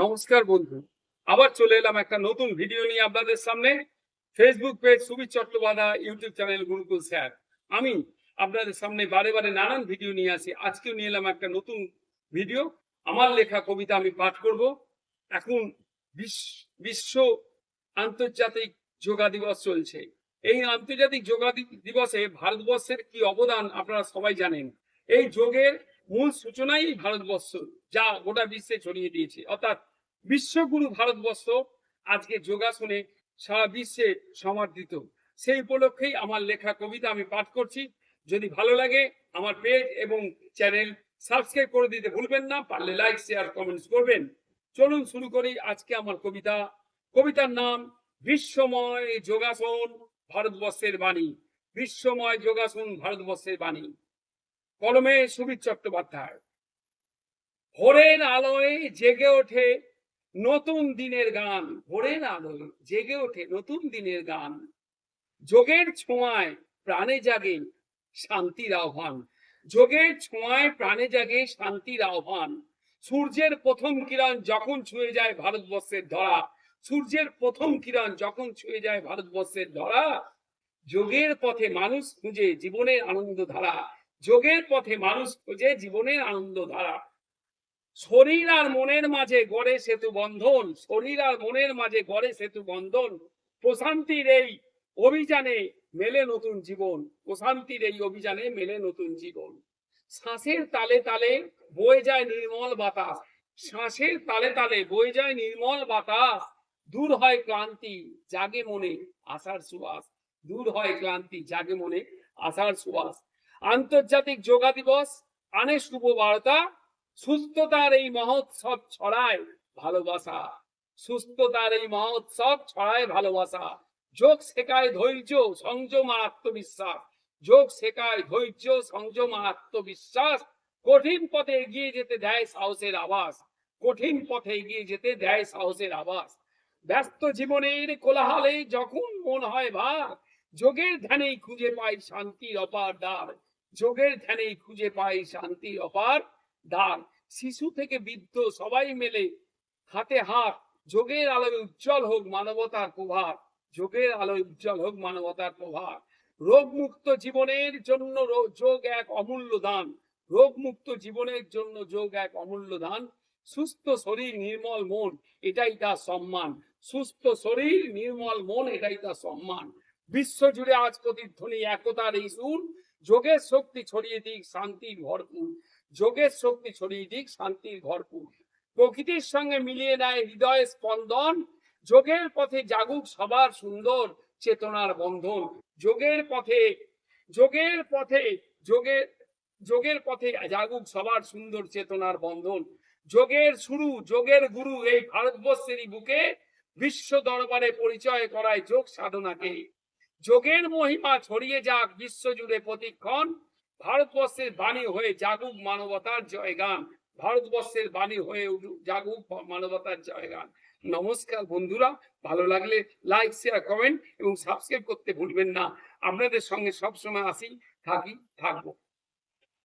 নমস্কার বন্ধু, আবার চলে এলাম একটা নতুন ভিডিও নিয়ে আপনাদের সামনে। Facebook page Subir Chattopadhyay, YouTube channel Gurukul sir. আমি আপনাদের সামনে বারে বারে নানান ভিডিও নিয়ে আসি। আজকেও নিয়ে এলাম একটা নতুন ভিডিও। আমার লেখা কবিতা আমি পাঠ করব। এখন বিশ্ব আন্তর্জাতিক যোগা দিবস চলছে। এই আন্তর্জাতিক যোগা দিবসে ভারতবর্ষের কি অবদান আপনারা সবাই জানেন। এই যোগের মূল সূচনাই ভারতবর্ষ, যা গোটা বিশ্বে ছড়িয়ে দিয়েছে। অর্থাৎ বিশ্বগুরু ভারতবর্ষ আজকে যোগাসনে সারা বিশ্বে সমাদৃত। সেই উপলক্ষেই আমার লেখা কবিতা আমি পাঠ করছি। যদি ভালো লাগে আমার পেজ এবং চ্যানেল সাবস্ক্রাইব করে দিতে ভুলবেন না। পারলে লাইক, শেয়ার, কমেন্টস করবেন। চলুন শুরু করি আজকে আমার কবিতা। কবিতার নাম বিশ্বময় যোগাসন ভারতবর্ষের বাণী। বিশ্বময় যোগাসন ভারতবর্ষের বাণী। কলমে সুবীর চট্টোপাধ্যায়। ভোরের আলোয় জেগে ওঠে নতুন দিনের গান। ভোরের আলোয় জেগে ওঠে নতুন দিনের গান। যোগের ছোঁয়ায় প্রাণে জাগে শান্তির আহ্বান। যোগের ছোঁয়ায় প্রাণে জাগে শান্তির আহ্বান। সূর্যের প্রথম কিরণ যখন ছুঁয়ে যায় ভারতবর্ষের ধরা, সূর্যের প্রথম কিরণ যখন ছুঁয়ে যায় ভারতবর্ষের ধরা, যোগের পথে মানুষ খুঁজে জীবনের আনন্দ ধারা। যোগের পথে মানুষ খুঁজে জীবনের আনন্দ ধারা। শরীর আর মনের মাঝে গড়ে সেতু বন্ধন। শরীর আর মনের মাঝে গড়ে সেতু বন্ধন। প্রশান্তির এই অভিযানে মেলে নতুন জীবন। প্রশান্তির এই অভিযানে মেলে নতুন জীবন। শ্বাসের তালে তালে বয়ে যায় নির্মল বাতাস। শ্বাসের তালে তালে বয়ে যায় নির্মল বাতাস। দূর হয় ক্লান্তি, জাগে মনে আশার সুবাস। দূর হয় ক্লান্তি, জাগে মনে আশার সুবাস। আন্তর্জাতিক যোগা দিবস আনে শুভ বার্তা। সুস্থতার এই মহোৎসব ছড়ায় ভালোবাসা। সুস্থতার এই মহোৎসব ছড়ায় ভালোবাসা। যোগ শেখায় ধৈর্য, সংযম আর আত্মবিশ্বাস। যোগ শেখায় ধৈর্য, সংযম আর আত্মবিশ্বাস। কঠিন পথে এগিয়ে যেতে দেয় সাহসের আভাস। কঠিন পথে এগিয়ে যেতে দেয় সাহসের আভাস। ব্যস্ত জীবনের কোলাহলে যখন মন হয় ভার, যোগের ধ্যানেই খুঁজে পাই শান্তির অপার দ্বার। যোগের ধ্যানেই খুঁজে পাই শান্তির অপার দ্বার। শিশু থেকে বৃদ্ধ সবাই মেলে হাতে হাত। যোগের আলোয় উজ্জ্বল হোক মানবতার প্রভাব। যোগের আলোয় উজ্জ্বল হোক মানবতার প্রভাব। রোগ মুক্ত জীবনের জন্য যোগ এক অমূল্য দান। রোগ মুক্ত জীবনের জন্য যোগ এক অমূল্য দান। সুস্থ শরীর নির্মল মন, এটাই তার সম্মান। সুস্থ শরীর নির্মল মন, এটাই তার সম্মান। বিশ্ব জুড়ে আজ প্রতিধ্বনি একতার এই সুর। যোগের শক্তি ছড়িয়ে দিক শান্তির ভরপুর। যোগের শক্তি ছড়িয়ে দিক শান্তির ভরপুর। প্রকৃতির সঙ্গে মিলিয়ে নেয় হৃদয় স্পন্দন। যোগের পথে জাগুক সবার সুন্দর চেতনার বন্ধন। যোগের পথে যোগের পথে যোগের যোগের পথে জাগুক সবার সুন্দর চেতনার বন্ধন। যোগের শুরু, যোগের গুরু এই ভারতবর্ষেরই বুকে বিশ্ব দরবারে পরিচয় করায় যোগ সাধনাকে। যোগের মহিমা ছড়িয়ে যাক বিশ্ব জুড়ে প্রতিক্ষণ। ভারতবর্ষের বাণী হয়ে জাগুক মানবতার জয়গান। ভারতবর্ষের বাণী হয়ে জাগুক মানবতার জয়গান। নমস্কার বন্ধুরা, ভালো লাগলে লাইক, শেয়ার, কমেন্ট এবং সাবস্ক্রাইব করতে ভুলবেন না। আপনাদের সঙ্গে সবসময় আসি, থাকি, থাকবো।